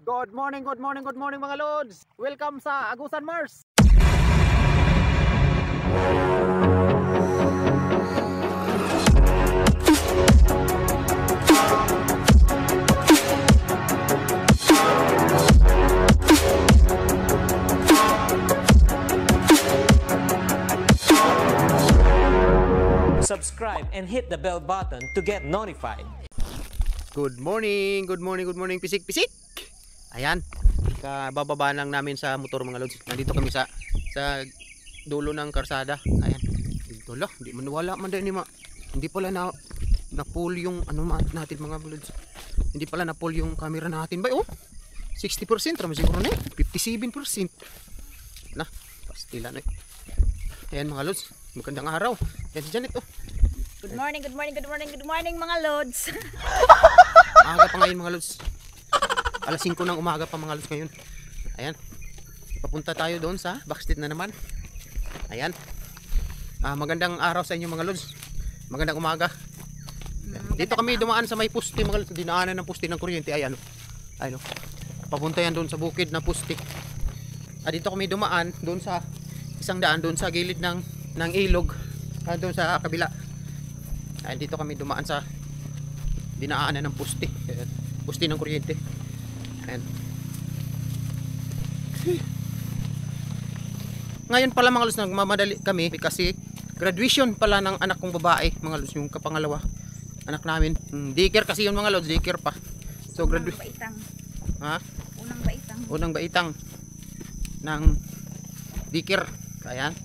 Good morning mga lods. Welcome sa Agusan Mars. Subscribe and hit the bell button to get notified. Good morning pisik-pisik. Ayan, bababa lang namin sa motor mga lods. Nandito kami sa dulo ng karsada. Ayan, dito lang, hindi man wala man din hindi pala na pull yung ano natin mga lods. Hindi pala na pull yung camera natin ba? Oh, 60% raman siguro na 57%. Na, pastila na. Ayan mga lods, magandang araw. Ayan si Janet oh. Good morning mga lods. Maaga pa ngayon mga lods. Alas 5 ng umaga pa mga lods ngayon. Ayan. Papunta tayo doon sa backstreet na naman. Ayan. Magandang araw sa inyo mga lods. Magandang umaga. Dito kami dumaan sa may poste mga lods. Dinaanan ng poste ng kuryente. Ayan. Ayan. Papunta yan doon sa bukid na poste. Dito kami dumaan doon sa isang daan doon sa gilid ng ilog. Doon sa kabila. Ayan, dito kami dumaan sa dinaanan ng poste. Poste ng kuryente. Ayan. Ngayon pala mga lods nagmamadali kami kasi graduation pala ng anak kong babae mga lods, yung kapangalawa anak namin. Daycare kasi yun mga lods, daycare pa. So graduation. Unang baitang ng daycare. Ayan.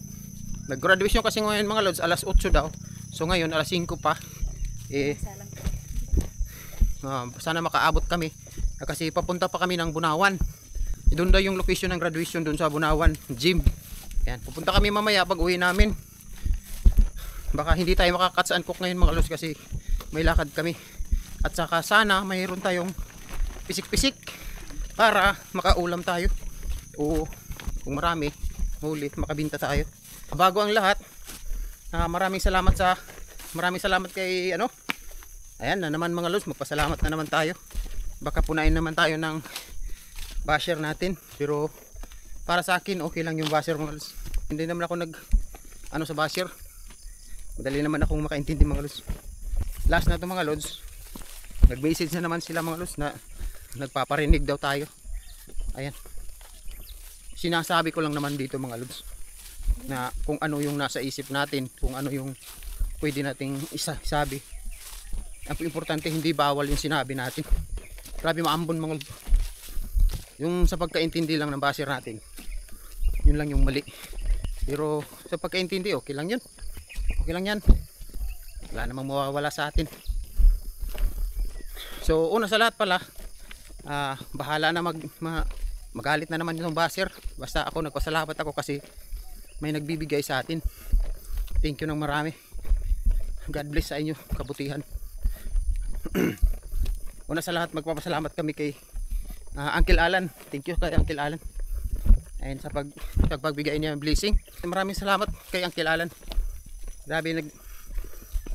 Nag-graduation kasi ngayon mga lods alas 8 daw. So ngayon alas 5 pa. Sana makaabot kami. Kasi papunta pa kami ng Bunawan. Doon daw yung location ng graduation doon sa Bunawan Gym. Ayan, pupunta kami mamaya pag uwi namin. Baka hindi tayo makakatsaan cook ngayon mga lods kasi may lakad kami. At saka sana mayroon tayong pisik-pisik para makaulam tayo. O kung marami, huli, makabinta tayo. Bago ang lahat, maraming salamat kay ayan na naman mga lods, magpasalamat na naman tayo. Baka punain naman tayo ng basher natin, pero para sa akin okay lang yung basher mga lods. Hindi naman ako sa basher. Madali naman akong makaintindi mga lods. Last na to mga lods, nag-message na naman sila mga lods na nagpaparinig daw tayo. Ayan, sinasabi ko lang naman dito mga lods na kung ano yung nasa isip natin, kung ano yung pwede nating isabi. Ang importante hindi bawal yung sinabi natin. Grabe maambon mga lods. Yung sa pagkaintindi lang ng basher natin, yun lang yung mali. Pero sa pagkaintindi okay lang yun. Okay lang yan. Wala namang mawawala sa atin. So una sa lahat pala, bahala na magalit na naman yung basher. Basta ako nagpasalamat ako kasi may nagbibigay sa atin. Thank you ng marami. God bless sa inyo, kabutihan. Una sa lahat magpapasalamat kami kay Uncle Alan. Thank you kay Uncle Alan. Ayun sa pagbigay niya ng blessing. Maraming salamat kay Uncle Alan. Grabe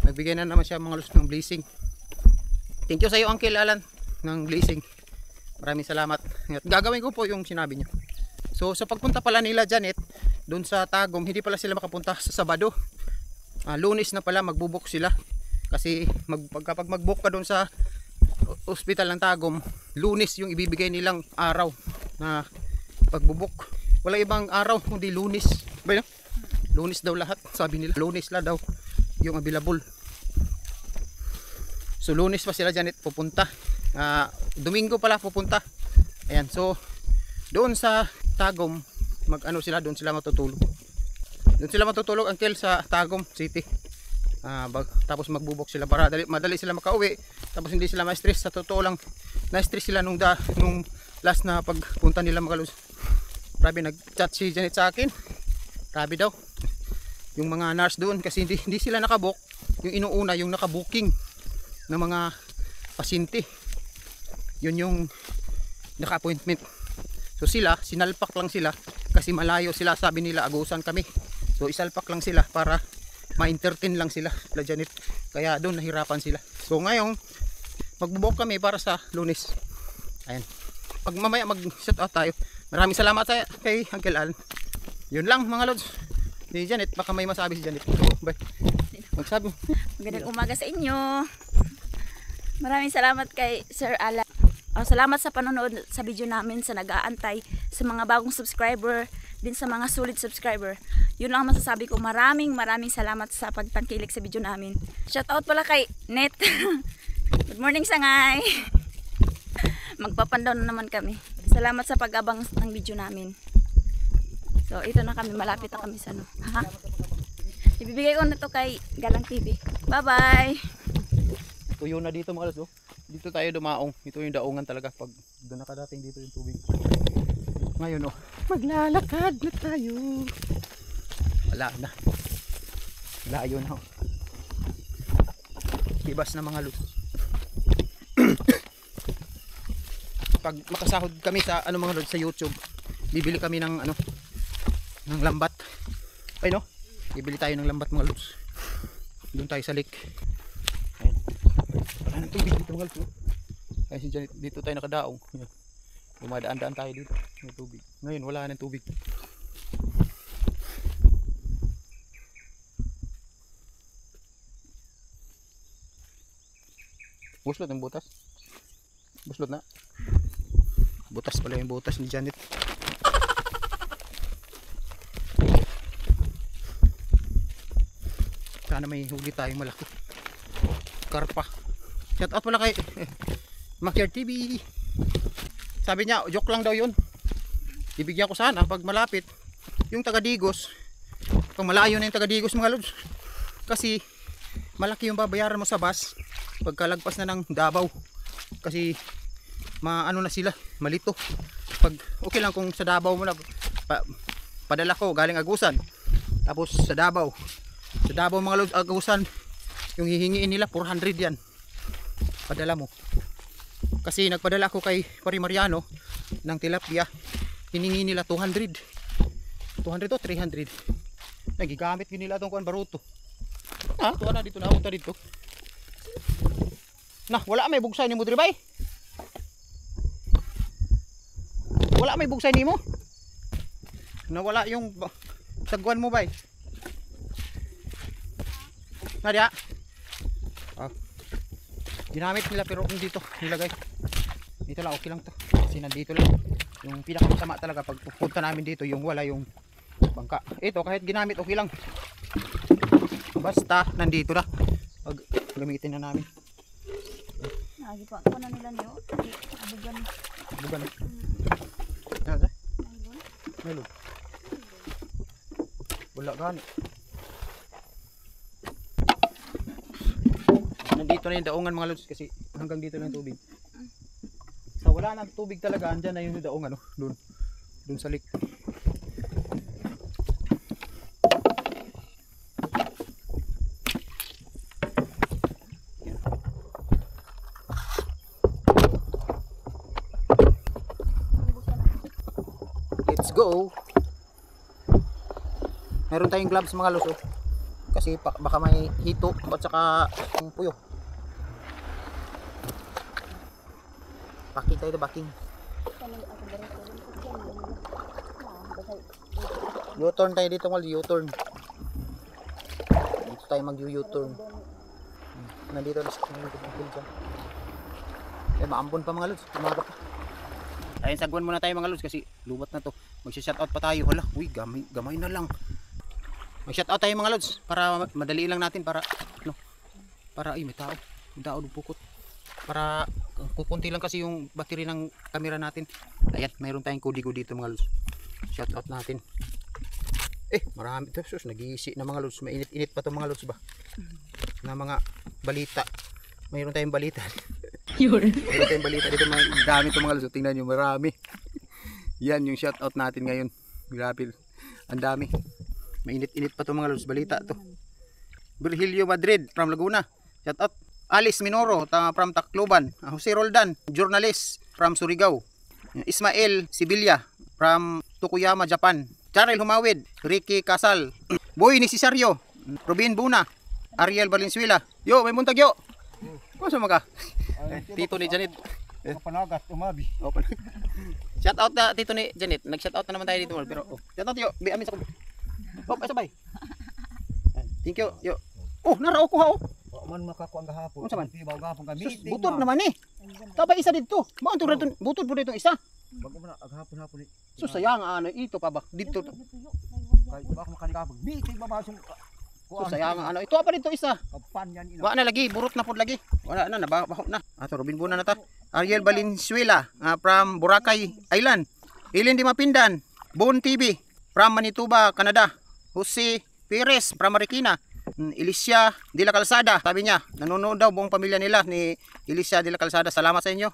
nagbigay na naman siya mga lods ng blessing. Thank you sa iyo Uncle Alan ng blessing. Maraming salamat. At gagawin ko po yung sinabi niyo. So sa pagpunta pala nila Janet doon sa Tagum, hindi pala sila makapunta sa Sabado. Lunes na pala magbubok sila. Kasi kapag magbook ka doon sa hospital ng Tagum, Lunes yung ibibigay nilang araw na pagbubok. Wala ibang araw kundi Lunes. Ba, Lunes daw lahat, sabi nila. Lunes la daw yung available. So Lunes pa sila Janet pupunta. Domingo pala pupunta. Ayan, so doon sa Tagum, doon sila matutulog. Doon sila matutulog until sa Tagum City. Tapos magbubok sila para madali sila makauwi. Tapos hindi sila ma-stress. Sa totoo lang, na-stress sila nung last na pagpunta nila mga lods. Grabe nag-chat si Janet sa akin. Grabe daw yung mga nurse doon kasi hindi sila nakabook. Yung inuuna yung nakabooking ng mga pasyente, yun yung naka-appointment. So sila, sinalpak lang sila kasi malayo sila, sabi nila Agusan kami. So isalpak lang sila para ma-entertain lang sila Janet. Kaya doon nahirapan sila. So ngayon magbubok kami para sa Lunes. Ayan. pag mamaya mag-shout out tayo. Maraming salamat sa kay Uncle Al. Yun lang mga lods. Si Janet, baka may masabi si Janet. Bye. Magsabi. Magandang umaga sa inyo. Maraming salamat kay Sir Alan. Salamat sa panonood sa video namin, sa nag-aantay, sa mga bagong subscriber, din sa mga solid subscriber. Yun lang ang masasabi ko. Maraming salamat sa pagtangkilik sa video namin. Shoutout pala kay Net. Good morning, Sangay. Magpapandaw na naman kami. Salamat sa pag-abang ng video namin. So, ito na kami. Malapit na kami sa ano. Ha? Ibibigay ko na to kay Galang TV. Bye-bye! Tuyo na dito mga lods. Oh. Dito tayo dumaong. Ito yung daungan talaga pag doon nakadating dito yung tubig. Ngayon oh, maglalakad na tayo. Wala na. Layo na. Ibas na mga lods. Pag makasahod kami sa ano mga lods sa YouTube, bibili kami ng ano ng lambat. Ay no? Bibili tayo ng lambat mga lods. Doon tayo sa lake. Ayun. Wala nang tubig dito mga lods. Ay si Janet, dito tayo nakadaong. Yan. Dumadaan-daan tayo dito. May tubig. Ngayon wala nang tubig. Buslot ng butas. Buslot na. Butas pala yung butas ni Janet. Sana may huli tayong malaki. Karpa. Shout out pala kay Makiar TV. Sabi niya, joke lang daw yun. Ibigyan ko sana pag malapit. Yung taga-Digos, pag malayo na yung taga-Digos mga lods. Kasi malaki yung babayaran mo sa bus pagkalagpas na ng Davao. Kasi maano na sila, malito. Pag okay lang kung sa Davao mo na padala ko galing Agusan. Tapos sa Davao mga lods, Agusan, yung hihingiin nila 400 yan. Padala mo. Kasi nagpadala ko kay Pari Mariano ng tilapia, hiningi nila 200 to 300. Nagigamit yun nila itong kuwan baruto. Tuwa na dito, naunta dito. Wala may bugsay ni mo diri bay. Wala may bugsay ni mo. Nawala yung sagwan mo bay. Nadia. Ginamit nila pero kung dito nilagay. Dito lang okay lang to. Kasi nandito lang. Yung pinakamasama talaga pag pupunta namin dito yung wala yung bangka. Ito kahit ginamit okay lang. Basta nandito na. Pag gamitin na namin. Lagi pa ako na nila niyo. Abugan. Abugan. Ano? Melon. Wala gani. Nandito na yung daungan mga lods kasi hanggang dito lang tubig. Sa wala nang tubig talaga, andyan na yung daungan doon sa lake. Let's go. Meron tayong gloves mga lods kasi baka may hito at saka yung puyo. Baking tayo, baking. U-turn tayo dito, U-turn. Dito tayo mag-U-turn. Nandito na sa maambon pa mga lods, tumaga pa. Ayun, sagwan muna tayo mga lods kasi lubat na to. Magsi-shoutout pa tayo. Hala, uy, gamay na lang. Mag-shoutout tayo mga lods para madali lang natin para para may tao pukot. Para kukunti lang kasi yung battery ng camera natin. Ayan, mayroon tayong kodigo dito mga lods. Shoutout natin. Marami ito. Sus, nag-iisi na mga lods. Mainit-init pa to mga lods ba? Na mga balita. Mayroon tayong balita. Mayroon tayong balita dito, mga dami to mga lods. Tingnan nyo, marami. Yan yung shoutout natin ngayon. Grabe, ang dami. Mainit-init pa to mga lods. Balita to. Virgilio Madrid from Laguna. Shoutout. Alice Minoro from Tacloban. Jose Roldan, journalist from Surigao. Ismael Sibilia from Tokuyama, Japan. Charel Humawid, Ricky Casal. Boy ni Cesario, Robin Buna, Ariel Valenzuela. Yo, may muntag yo. Kusa maka. Tito ni Janet. Kapanagat, umabi. Open. Shout out na dito ni Janet. Nag-shout out na naman tayo dito, pero shout out yo, bi amin sa kubo. Oh, ay sabay. Thank you. Yo. Oh, narao ko ha oh. Wa man makakuha ang gahapon. Unsa man? Tibaw gahapon ka Sus, meeting. butod naman ni. Tabay isa dito. Mao to reton, butod po dito isa. Bago man gahapon ni. So sayang ano ito pa ba dito. Kay baka makanikapag meeting babasong. So sayang ano ito pa dito isa. Kapan yan ina. Wa na lagi, burot na pod lagi. Wala na nabaho na. Ato Robin Buna na ta. Ariel Valenzuela from Boracay Island. Ilin Di Mapindan, Bon TV from Manitoba, Canada. Jose Perez from Marikina. Alicia de la Calzada, sabi niya, nanonood daw buong pamilya nila ni Alicia de la Calzada. Salamat sa inyo,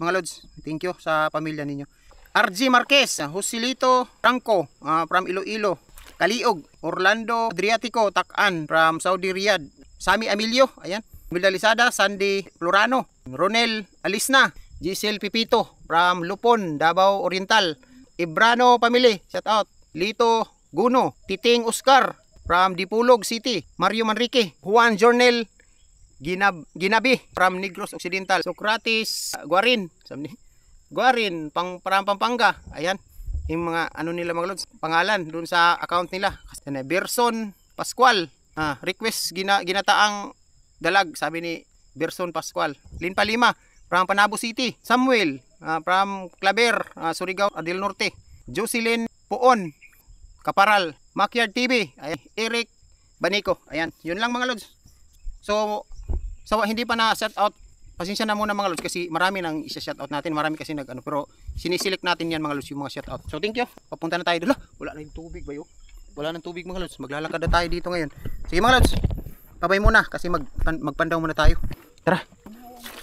mga lods. Thank you sa pamilya ninyo. RG Marquez, Joselito Franco from Iloilo. Kaliog, Orlando Adriatico Takan from Saudi Riyadh. Sami Emilio, ayan. Milda Lisada, Sandy Florano. Ronel Alisna, Giselle Pipito from Lupon, Davao Oriental. Ibrano Family, shout out. Lito Guno, Titing Oscar from Dipulog City. Mario Manrique, Juan Jornel Ginabi from Negros Occidental. Socrates Guarin, Guarin from Pampanga. Ayan, yung mga ano nila mga lods, pangalan dun sa account nila. Berson Pascual, request ginataang dalag, sabi ni Berson Pascual. Linpa Lima from Panabo City. Samuel from Claver, Surigao del Norte. Jocelyn Puon Kaparal, Mackyard TV. Ayan. Eric Banico. Ayan, yun lang mga lods. So hindi pa na shout out. Pasensya na muna mga lods kasi marami nang isa-shout out natin. Marami kasi pero sinisilik natin yan mga lods yung mga shout out. So thank you. Papunta na tayo doon. Wala na yung tubig ba yun? Wala nang tubig mga lods. Maglalakad na tayo dito ngayon. Sige mga lods. Pabay muna kasi magpandaw muna tayo. Tara.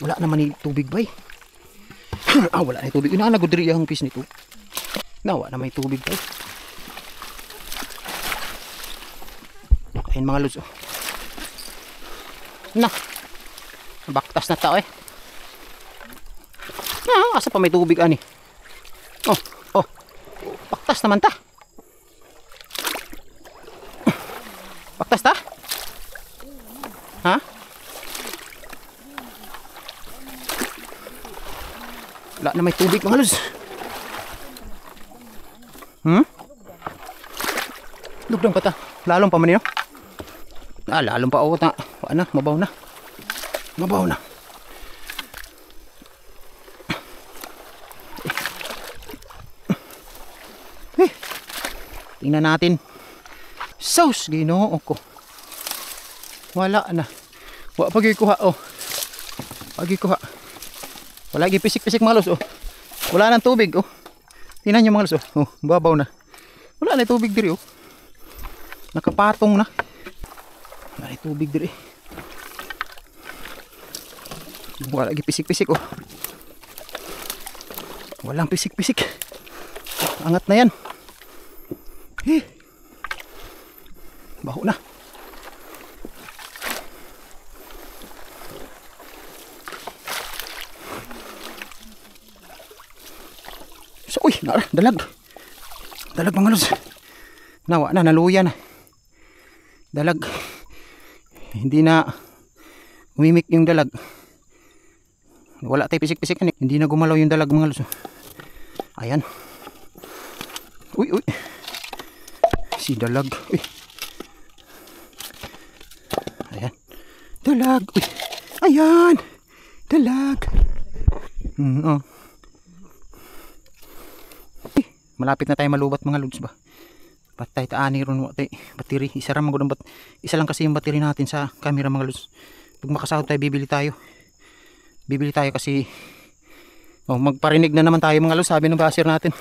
Wala naman yung tubig ba? Wala na yung tubig. Inaanagod rin yung fish nito. Wala naman yung tubig ba? Ayun mga lods. Baktas na tao eh. Asa pa may tubig ani? Baktas naman ta. Baktas ta? Ha? Wala na may tubig mga lods. Lugdang pa ta. Lalong pa man yun. Lalong pa ako ta. Mabaw na. Mabaw na. Tingnan natin. Sauce, Ginoo ko. Wala na. Wala pagikuha Pagikuha. Wala gi pisik-pisik malos Wala nang tubig Tingnan niyo mga los babaw na. Wala na tubig diri Nakapatong na. Wala na tubig diri. Wala gi pisik-pisik Walang pisik-pisik. Angat na yan. Baho na. So, dalag. Dalag mga los. Nawa na, naluya na. Dalag. Hindi na umimik yung dalag. Wala tayo pisik-pisik. Hindi na gumalaw yung dalag mga los. Ayan. Uy. Si dalag. Uy. Ayan. Dalag. Uy. Ayan. Dalag. Malapit na tayo malubat mga lods ba. Patay taani ron watay battery. Isa lang kasi yung battery natin sa camera mga lods. Pag makasahod tayo bibili tayo kasi magparinig na naman tayo mga lods. Sabi ng basir natin.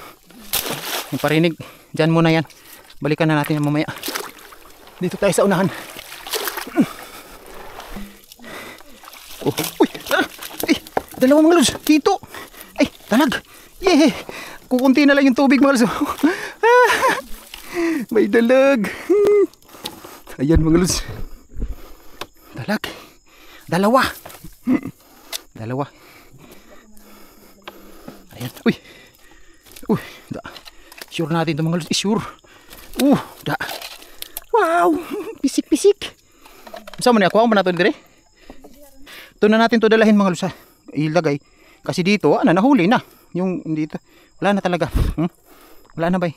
Yung parinig. Diyan muna yan. Balikan na natin mamaya. Dito tayo sa unahan. Uy! Dalawa mga lods. Dito. Ay, dalag. Yeah. Kukunti na lang yung tubig mga lods. May dalag. Ayan mga lods. Dalag. Dalawa. Ayan. Uy. Sure natin ito mga lods. Sure. Wow. Pisik. Saan mo na ako? Ako na ito dire? Ito na natin ito dalahin mga lods. Ilagay. Kasi dito, nahuli na. Yung dito, wala na talaga. Wala na ba?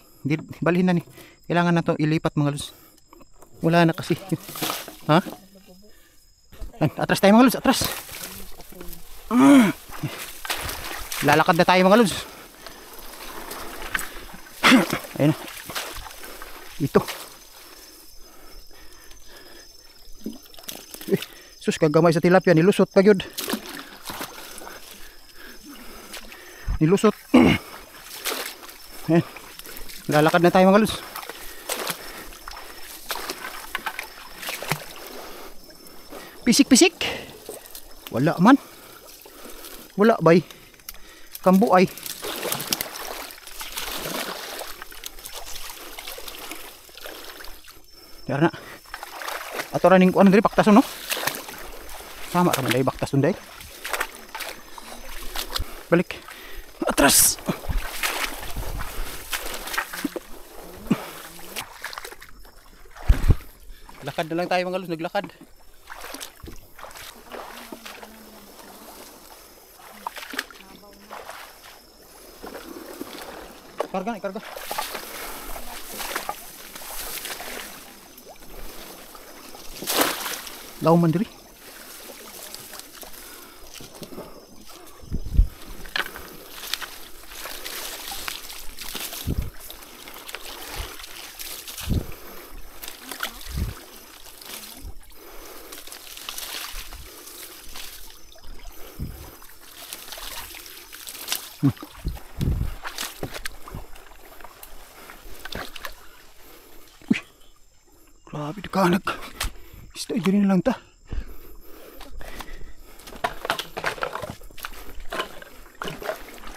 Balhin na ni. Kailangan na to ilipat mga lods. Wala na kasi. Ha? Atras tayo mga lods, atras. Lalakad na tayo mga lods. Ayun na. Ito. Sus, kagamay sa tilapia, nilusot pa yun. Nilusot. Ayan. Lalakad na tayo mga lods. Pisik-pisik. Wala man. Wala bay. Kambu ay. Yara na. Ato raning ano diri baktason no? Sama ra man dai baktason dai. Balik. Atras. Lakad na lang tayo mga lods, naglakad. Karga na, karga. Law man diri. Grabe dekanag. Stay diri na lang ta.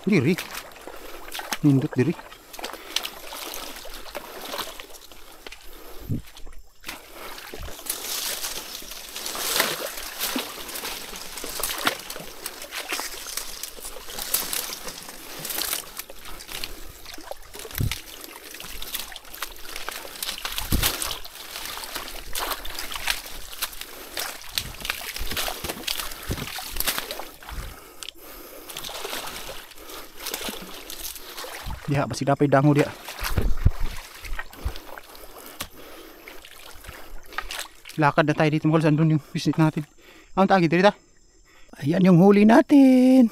Diri. Nindot diri. Diha, basi dapat dango dia. Lakad na tayo dito mga lods, andun yung business natin. Ang tagi dito ta. Ayan yung huli natin.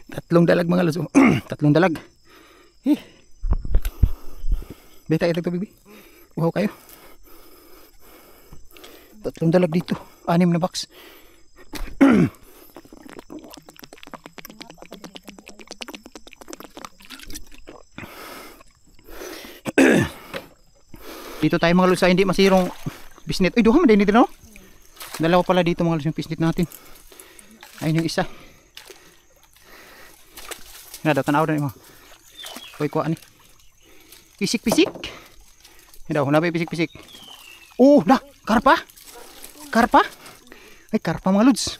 Tatlong dalag mga lods. Tatlong dalag. Beta ito bibi. Wow kayo. Tatlong dalag dito. 6 na box. Dito tayo mga lods sa hindi masirong bisnet. Uy, duha man din dito no? Dalawa pala dito mga lods yung bisnet natin. Ayun yung isa. Nga daw, tanaw rin mo. Uy, kuha ni. Pisik-pisik. Yan daw, nabay pisik-pisik. Na, karpa. Karpa. Ay, karpa mga lods.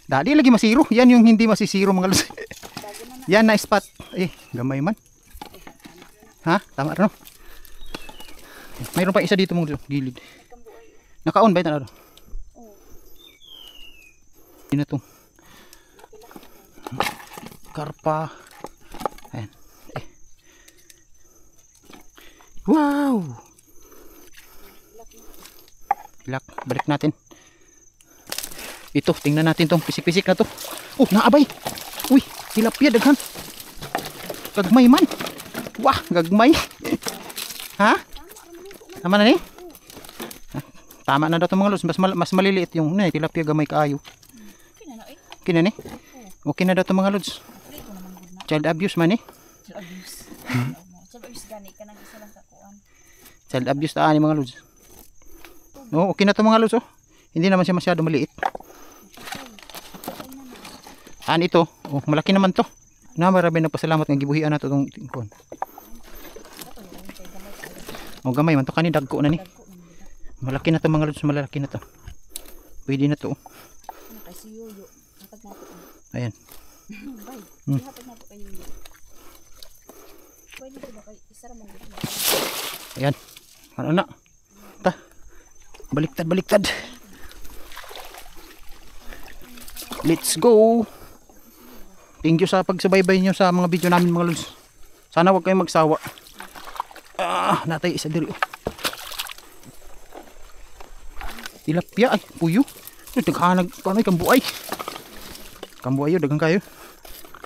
Dali lagi masiro. Yan yung hindi masisiro mga lods. Yan na spot. Gamay man. Ha? Tama rin no? Mayroon pa isa dito mga gilid. Naka-on ba ito na? Hindi na ito. Karpa. Ayan. Wow! Ilak. Balik natin. Ito, tingnan natin tong pisik-pisik na to. Naabay! Uy, tilapia daghan. Gagmay man. Wah, gagmay. Ha? Tama na ni? Tama na daw itong mga lods. Mas maliliit yung tilapia gamay kaayo. Okay na ni? Okay na daw itong mga lods. Child abuse man eh. Child abuse. Child abuse gani ka nang isa lang kakuan. Child abuse taan mga lods. Okay na itong mga lods. Hindi naman siya masyado maliit. Ito. Malaki naman to. Marami na pasalamat ng gibuhian na ito itong tingkon. Gamay man to kani dagko na ni. Malaki na to mga lods, malaki na to. Pwede na to. Ayan. Ayan. Ano na? Ta. Baliktad. Let's go. Thank you sa pagsubaybay nyo sa mga video namin mga lods. Sana wag kayong magsawa. Natay isa diri. Tilapia ay puyo. Daghanag kanay kambuay. Kambuay yo daghang kayo.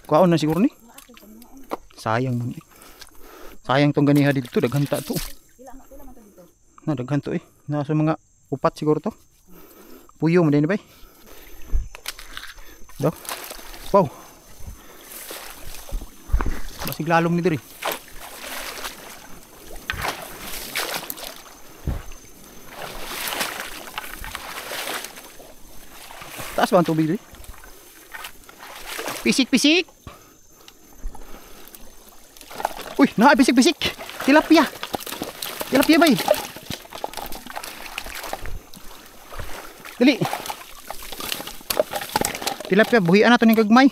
Kuhaon na siguro ni. Sayang man. Sayang tong ganiha dito daghan ta to. Na daghan to nasa mga upat siguro to. Puyo man din bay. Do. Wow. Basig lalom ni diri. Taas ba ang tubig diri? Pisik-pisik. Uy, pisik-pisik. Tilapia. Tilapia bay. Dali. Tilapia buhian nato ning gagmay.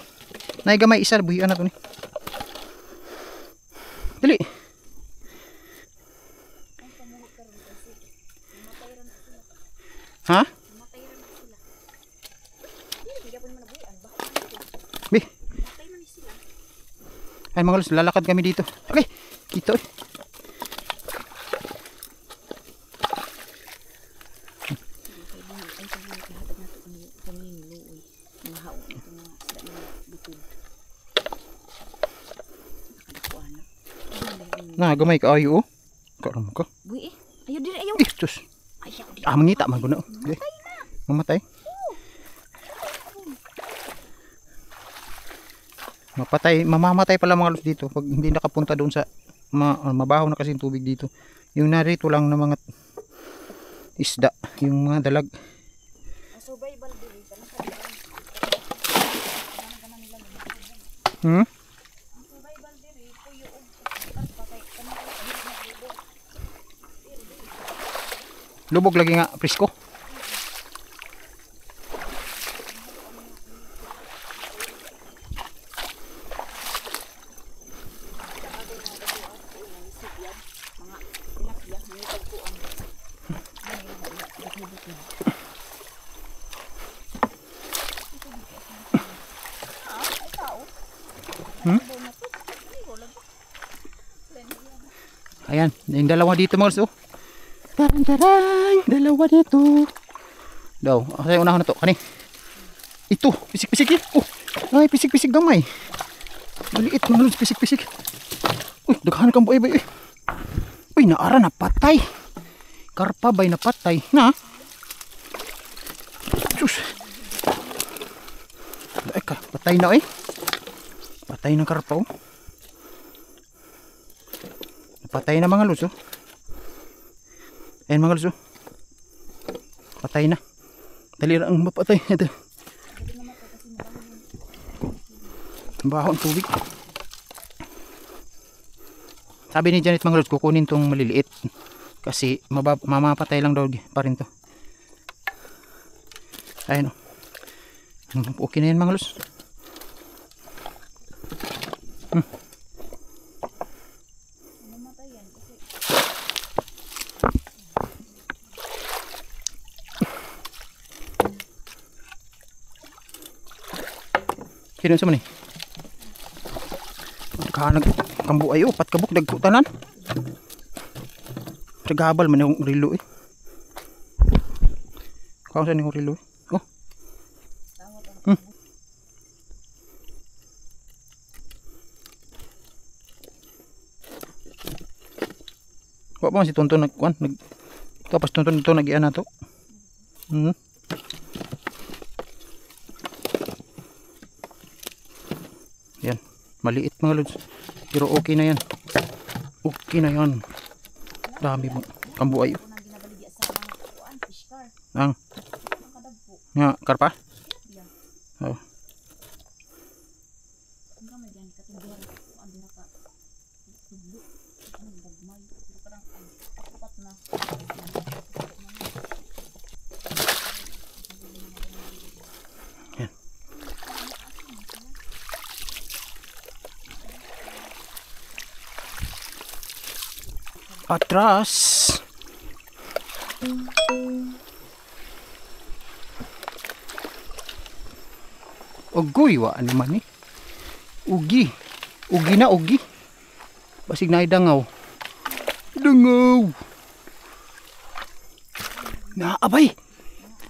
Nay gamay isa buhian nato ni. Dali. Ha? Bi. Ay mga lods, lalakad kami dito. Okay, dito Nah, gamay ka ayo. Karam ka. Buhi ayo diri ayo. Sus. Ayaw di. Mangita man guna. Mamatay. Mamamatay pala mga lods dito pag hindi nakapunta doon sa mabaho na kasi yung tubig dito. Yung narito lang na mga isda, yung mga dalag. Survival diri Hmm? survival diri puyo og karpa kay Lubog lagi nga presko. Ayan, yung dalawa dito mga lods. Tarang, dalawa dito. Daw, kasi unahon na to. Kani. Ito, pisik-pisik eh. Ay, pisik-pisik gamay. Maliit mga lods, pisik-pisik. Uy, daghan kang buhay bay. Uy, naara na patay. Karpa bay na patay. Na. Sus. Ay, patay na Patay ng karpa Patay na mga lods Ayan mga lods Patay na. Dali lang mapatay. Ito. Baho ang tubig. Sabi ni Janet mga lods, kukunin tong maliliit. Kasi mamapatay lang daw pa rin to. Ayan okay na yan mga lods. Sino sa man Nagkahanag kambu ayo, pat kabuk dagkutanan. Sagabal man yung rilo Kau saan yung rilo Oh. Wa pa man si Tonton nagkuan tapos Tonton ito nag-ian na to. Yan, maliit mga lods. Pero okay na yan. Okay na yan. Dami mo. Kambuay. Ang. Nga, karpa? Oh. Atras. Ogoy wa naman Ugi. Ugi na, ugi. Basig na dangaw. Dangaw. Naabay.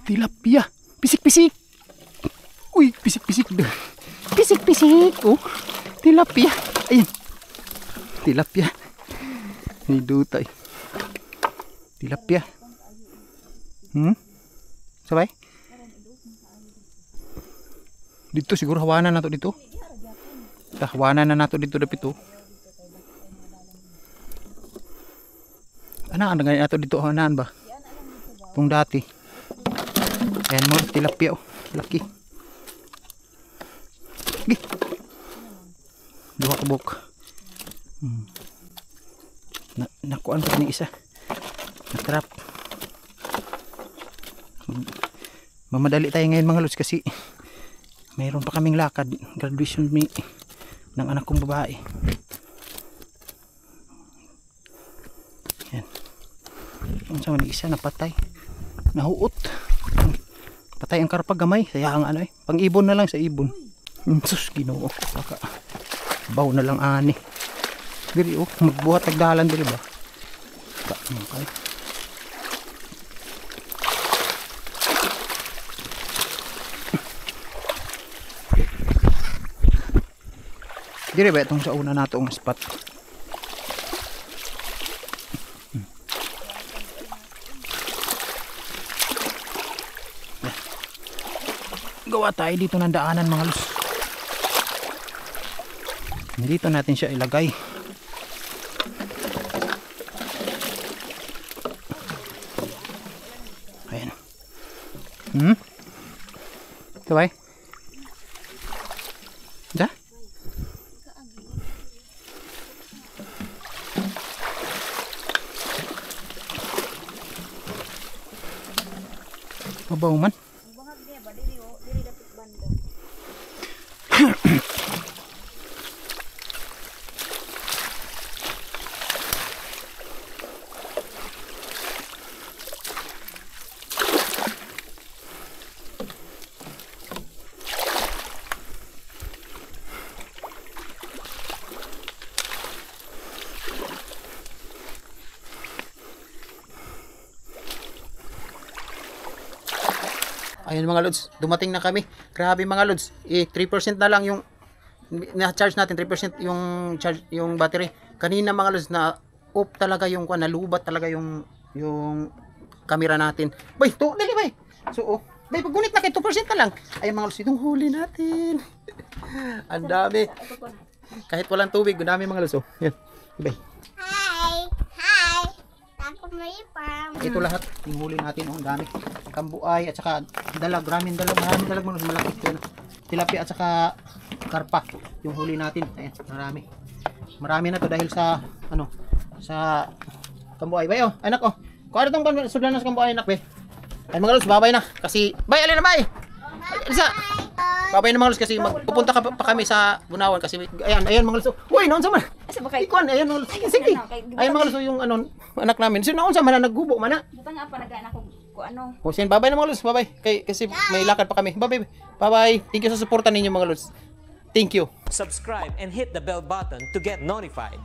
Tilapia. Pisik-pisik. Uy, pisik-pisik. Pisik-pisik. Oh, tilapia. Ayan. Tilapia. Ni dutay. Tilapia. Sabay? Dito siguro hawanan na to dito. Hawanan na nato dito dapit to. Ana ang ganyan nato dito hawanan ba? Tung dati. Ayan mo tilapia oh. Laki. Gi. Duha ka buk. Nakuan pa ni isa. Natrap. Mamadali tayo ngayon mga lods kasi mayroon pa kaming lakad, graduation ng anak kong babae. Yan. Ang sama ni isa napatay, nahuot, patay ang karpag gamay, kaya ang ano pang-ibon na lang sa ibon. Sus Ginoo, baka baw na lang ani. Diri oh, magbuhat tagdalan diri ba? Okay. Dire ba itong sa una natong spot. Gawa tayo dito ng daanan mga lus. Dito natin siya ilagay. Ayan. Ito ba? Da? Mabaw man. Ayun mga lods, dumating na kami. Grabe mga lods, 3% na lang yung na-charge natin, 3% yung charge yung battery. Kanina mga lods na off talaga yung nalubat talaga yung camera natin. Bay, to, dali bay. So, bay, paggunit na kay 2% na lang. Ayun mga lods, itong huli natin. Ang dami. Kahit walang tubig, ang dami mga lods. Oh, yan. Bay. Hi! Ako may farm. Ito lahat, yung huli natin, ang dami. Kambuay at saka dalag, maraming dalag mga malaki yun. Tilapia at saka karpa, yung huli natin. Ayan, marami na to dahil sa sa kambuay. Bay, oh, anak, oh. Kung ano itong sudan na sa kambuay, anak, bay. Ay mga lods, babay na. Kasi, bay, alin na, bay. Elsa, babay na mga lods kasi magpupunta pa kami sa Bunawan kasi, ayan mga lods. Uy, naon sa man. Asa ba kay? Ikuan, ayan mga lods. Sige. Ayan mga lods, yung anak namin. So, naon sa man na naggubo man na. Buta nga pa nagaan ako ko ano. O sin, babay na mga lods, babay. Kasi may lakad pa kami. Babay. Bye-bye. Thank you sa suporta ninyo mga lods. Thank you. Subscribe and hit the bell button to get notified.